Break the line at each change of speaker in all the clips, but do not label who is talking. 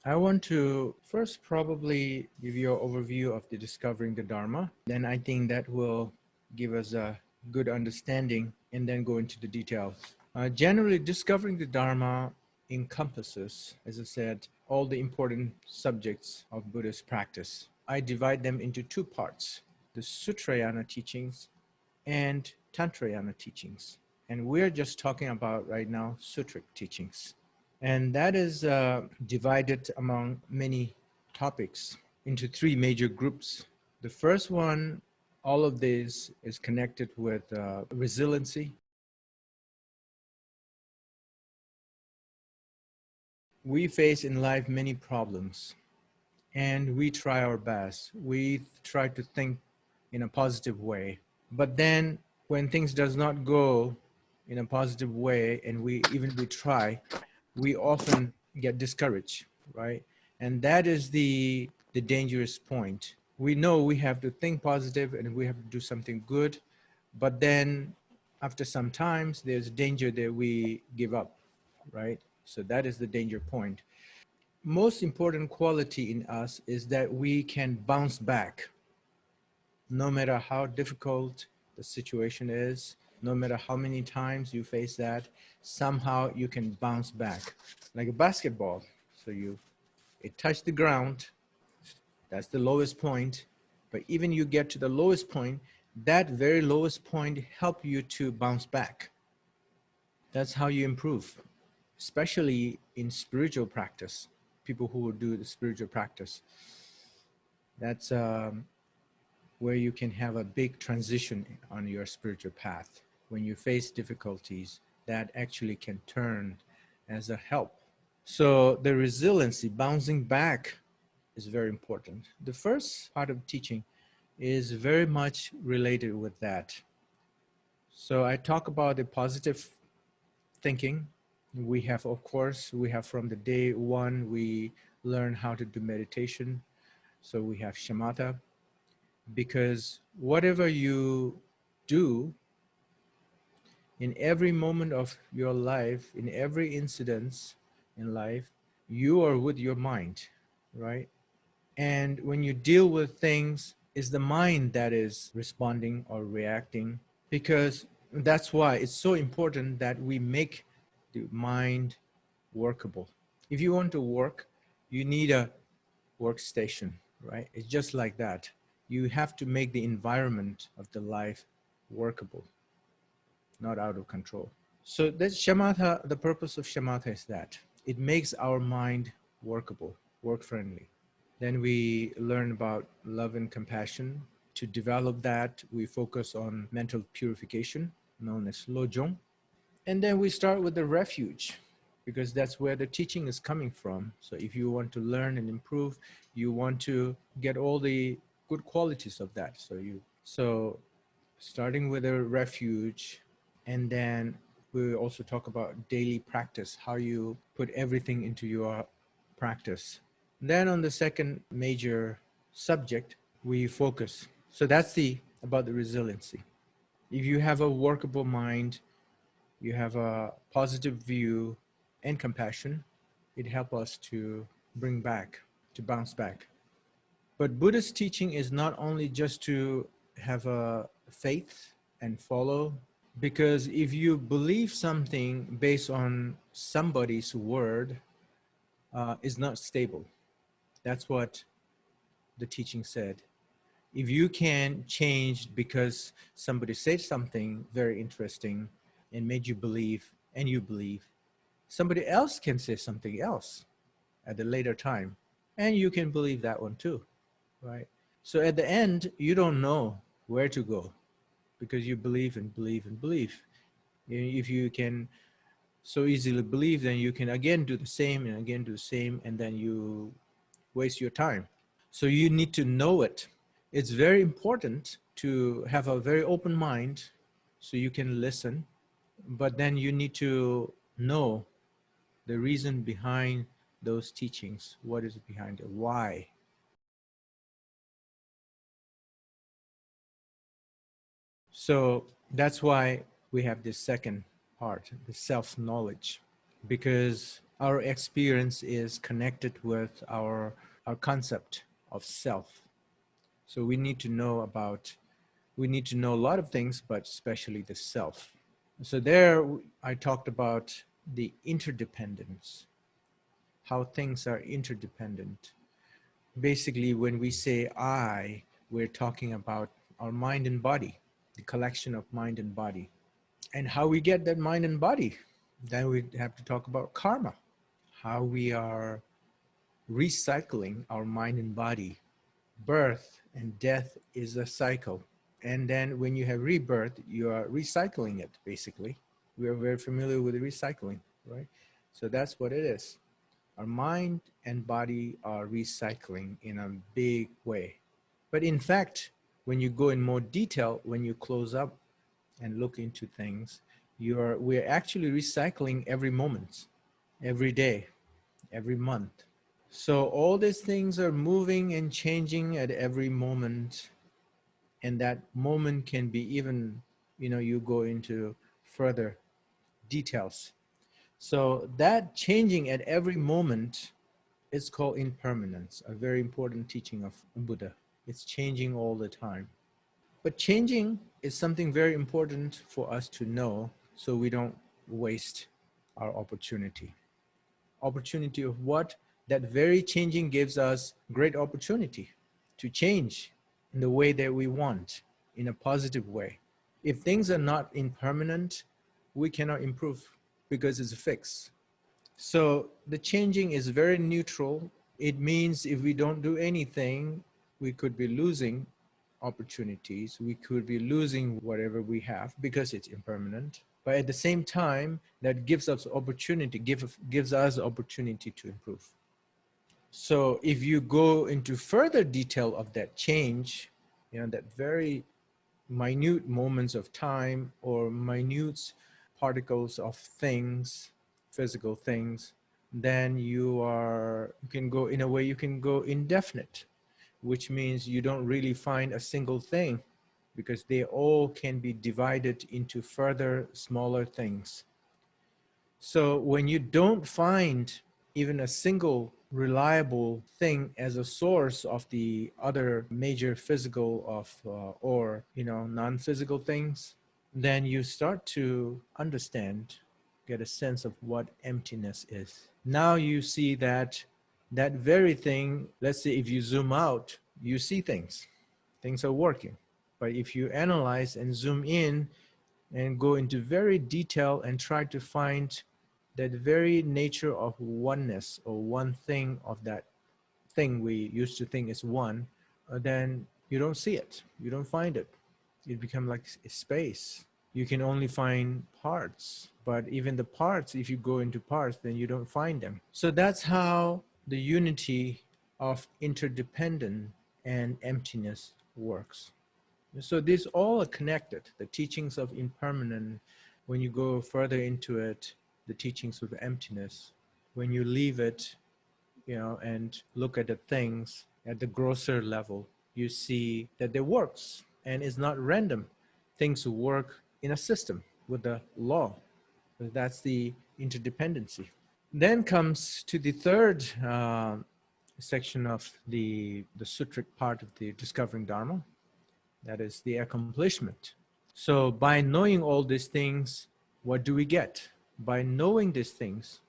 I want to first probably give you an overview of the discovering the Dharma. Then I think that will give us a good understanding and then go into the details. Generally, discovering the Dharma encompasses, as I said, all the important subjects of Buddhist practice. I divide them into two parts, the Sutrayana teachings and Tantrayana teachings. And we're just talking about right now Sutric teachings. And that is divided among many topics into three major groups. The first one, all of this is connected with resiliency. We face in life many problems, and we try our best. We try to think in a positive way. But then when things does not go in a positive way, and we try, we often get discouraged, right? And that is the dangerous point. We know we have to think positive and we have to do something good, but then after some times there's danger that we give up, right? So that is the danger point. Most important quality in us is that we can bounce back no matter how difficult the situation is, no matter how many times you face that, somehow you can bounce back. Like a basketball. So it touched the ground, that's the lowest point, but even you get to the lowest point, that very lowest point help you to bounce back. That's how you improve, especially in spiritual practice, people who do the spiritual practice. That's where you can have a big transition on your spiritual path. When you face difficulties, that actually can turn as a help. So the resiliency, bouncing back, is very important. The first part of teaching is very much related with that. So I talk about the positive thinking. We have, of course, from the day one, we learn how to do meditation. So we have shamatha, because whatever you do in every moment of your life, in every incident in life, you are with your mind, right? And when you deal with things, it's the mind that is responding or reacting, because that's why it's so important that we make the mind workable. If you want to work, you need a workstation, right? It's just like that. You have to make the environment of the life workable, not out of control. So that's shamatha. The purpose of shamatha is that it makes our mind workable, work-friendly. Then we learn about love and compassion. To develop that, we focus on mental purification, known as lojong. And then we start with the refuge, because that's where the teaching is coming from. So if you want to learn and improve, you want to get all the good qualities of that. So starting with a refuge, and then we also talk about daily practice, how you put everything into your practice. Then on the second major subject, we focus. So that's about the resiliency. If you have a workable mind, you have a positive view and compassion, it helps us to bring back, to bounce back. But Buddhist teaching is not only just to have a faith and follow, because if you believe something based on somebody's word, is not stable. That's what the teaching said. If you can change because somebody said something very interesting and made you believe, and you believe, somebody else can say something else at a later time, and you can believe that one too, right? So at the end, you don't know where to go because you believe and believe and believe. If you can so easily believe, then you can again do the same and again do the same, and then you waste your time. So you need to know it. It's very important to have a very open mind so you can listen, but then you need to know the reason behind those teachings. What is behind it? Why? So that's why we have this second part, the self-knowledge, because our experience is connected with our concept of self. So we need to know a lot of things, but especially the self. So there I talked about the interdependence, how things are interdependent. Basically, when we say I, we're talking about our mind and body, the collection of mind and body. And how we get that mind and body, then we have to talk about karma, how we are recycling our mind and body. Birth and death is a cycle. And then when you have rebirth, you are recycling it, basically. We are very familiar with recycling, right? So that's what it is. Our mind and body are recycling in a big way. But in fact, when you go in more detail, when you close up and look into things, we're actually recycling every moment, every day, every month. So all these things are moving and changing at every moment. And that moment can be even, you go into further details. So that changing at every moment is called impermanence, a very important teaching of Buddha. It's changing all the time. But changing is something very important for us to know so we don't waste our opportunity. Opportunity of what? That very changing gives us great opportunity to change in the way that we want, in a positive way. If things are not impermanent, we cannot improve because it's fixed. So the changing is very neutral. It means if we don't do anything, we could be losing opportunities. We could be losing whatever we have because it's impermanent. But at the same time, that gives us opportunity, gives us opportunity to improve. So if you go into further detail of that change, that very minute moments of time or minute particles of things, physical things, then you can go, in a way, you can go indefinite, which means you don't really find a single thing because they all can be divided into further smaller things. So when you don't find even a single reliable thing as a source of the other major physical or non-physical things, then you start to understand, get a sense of what emptiness is. Now you see that very thing, let's say if you zoom out, you see things are working. But if you analyze and zoom in and go into very detail and try to find that very nature of oneness or one thing of that thing we used to think is one, then you don't see it. You don't find it. It becomes like a space. You can only find parts, but even the parts, if you go into parts, then you don't find them. So that's how the unity of interdependent and emptiness works. So these all are connected. The teachings of impermanent, when you go further into it, the teachings of emptiness, when you leave it, and look at the things at the grosser level, you see that it works and it's not random. Things work in a system with the law. That's the interdependency. Then comes to the third section of the sutric part of the Discovering Dharma. That is the accomplishment. So by knowing all these things, what do we get? By knowing these things,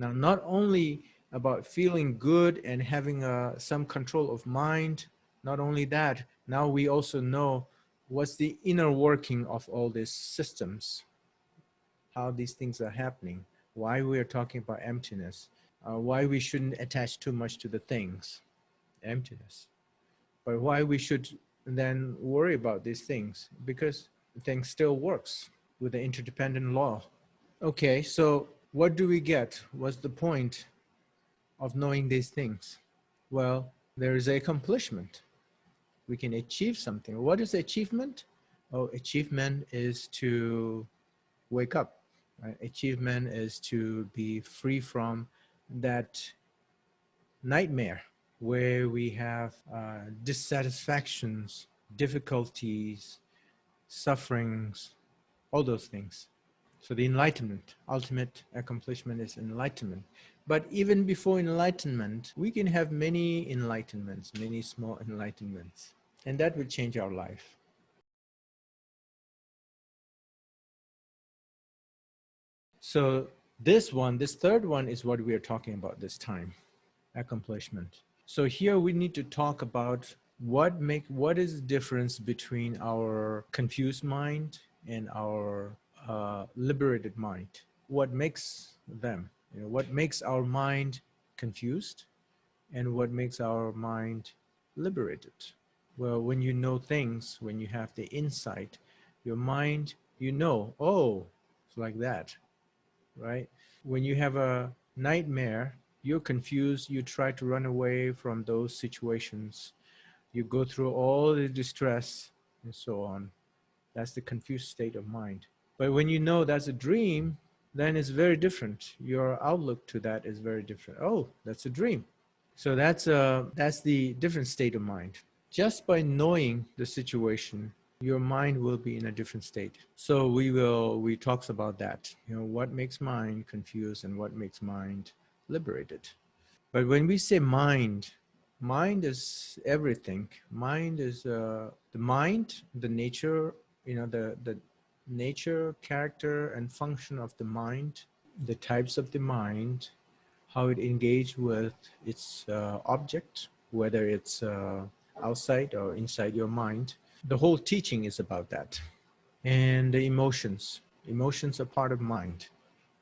now not only about feeling good and having some control of mind, not only that, now we also know what's the inner working of all these systems, how these things are happening, why we are talking about emptiness, why we shouldn't attach too much to the things, emptiness, but why we should then worry about these things, because things still works with the interdependent law. Okay, so what do we get? What's the point of knowing these things? Well, there is an accomplishment. We can achieve something. What is achievement? Oh, achievement is to wake up. Right? Achievement is to be free from that nightmare where we have dissatisfactions, difficulties, sufferings, all those things. So the enlightenment, ultimate accomplishment is enlightenment. But even before enlightenment, we can have many enlightenments, many small enlightenments, and that will change our life. So this third one is what we are talking about this time, accomplishment. So here we need to talk about what is the difference between our confused mind and our liberated mind. What makes them? What makes our mind confused and what makes our mind liberated? Well, when you know things, when you have the insight, your mind, oh, it's like that, right? When you have a nightmare, you're confused, you try to run away from those situations. You go through all the distress and so on. That's the confused state of mind. But when you know that's a dream, then it's very different. Your outlook to that is very different. Oh, that's a dream. So that's the different state of mind. Just by knowing the situation, your mind will be in a different state. So we talks about that. What makes mind confused and what makes mind liberated. But when we say mind is everything. Mind is the mind, the nature, the nature, character, and function of the mind, the types of the mind, how it engages with its object, whether it's outside or inside your mind. The whole teaching is about that. And the emotions. Emotions are part of mind,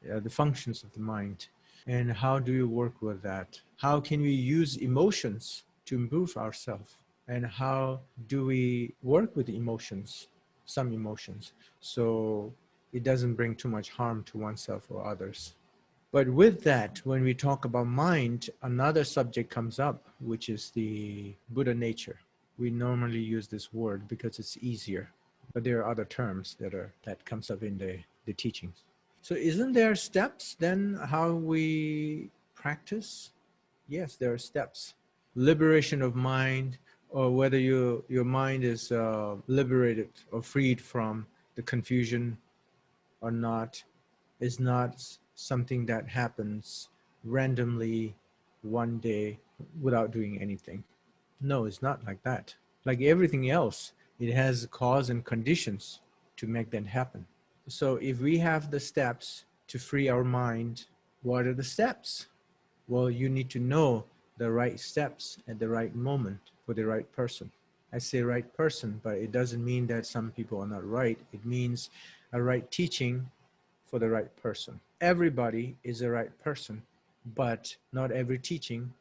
the functions of the mind. And how do you work with that? How can we use emotions to improve ourselves? And how do we work with emotions, some emotions, so it doesn't bring too much harm to oneself or others? But with that, when we talk about mind, another subject comes up, which is the Buddha nature. We normally use this word because it's easier, but there are other terms that comes up in the teachings. So isn't there steps then how we practice? Yes, there are steps. Liberation of mind, or whether your mind is liberated or freed from the confusion or not, is not something that happens randomly one day without doing anything. No, it's not like that. Like everything else, it has cause and conditions to make that happen. So if we have the steps to free our mind, what are the steps? Well, you need to know the right steps at the right moment for the right person. I say right person, but it doesn't mean that some people are not right. It means a right teaching for the right person. Everybody is a right person, but not every teaching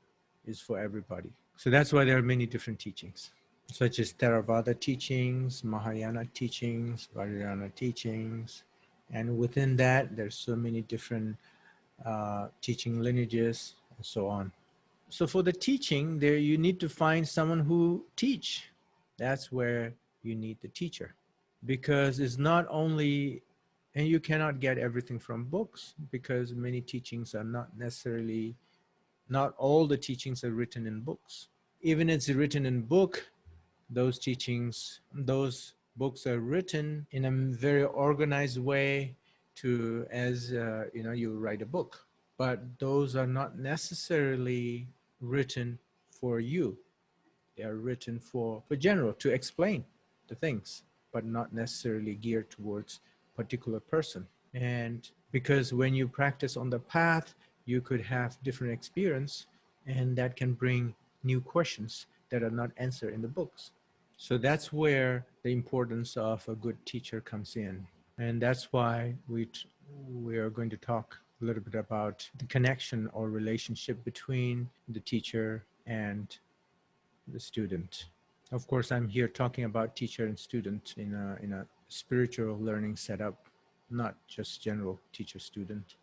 is for everybody. So that's why there are many different teachings, such as Theravada teachings, Mahayana teachings, Vajrayana teachings. And within that, there's so many different teaching lineages and so on. So for the teaching, there you need to find someone who teach. That's where you need the teacher. Because it's not only, and you cannot get everything from books, because many teachings are not all the teachings are written in books. Even if it's written in book, those books are written in a very organized way as you write a book. But those are not necessarily written for you. They are written for general, to explain the things, but not necessarily geared towards a particular person. And because when you practice on the path, you could have different experience, and that can bring new questions that are not answered in the books. So that's where the importance of a good teacher comes in. And that's why we are going to talk a little bit about the connection or relationship between the teacher and the student. Of course, I'm here talking about teacher and student in a spiritual learning setup, not just general teacher-student.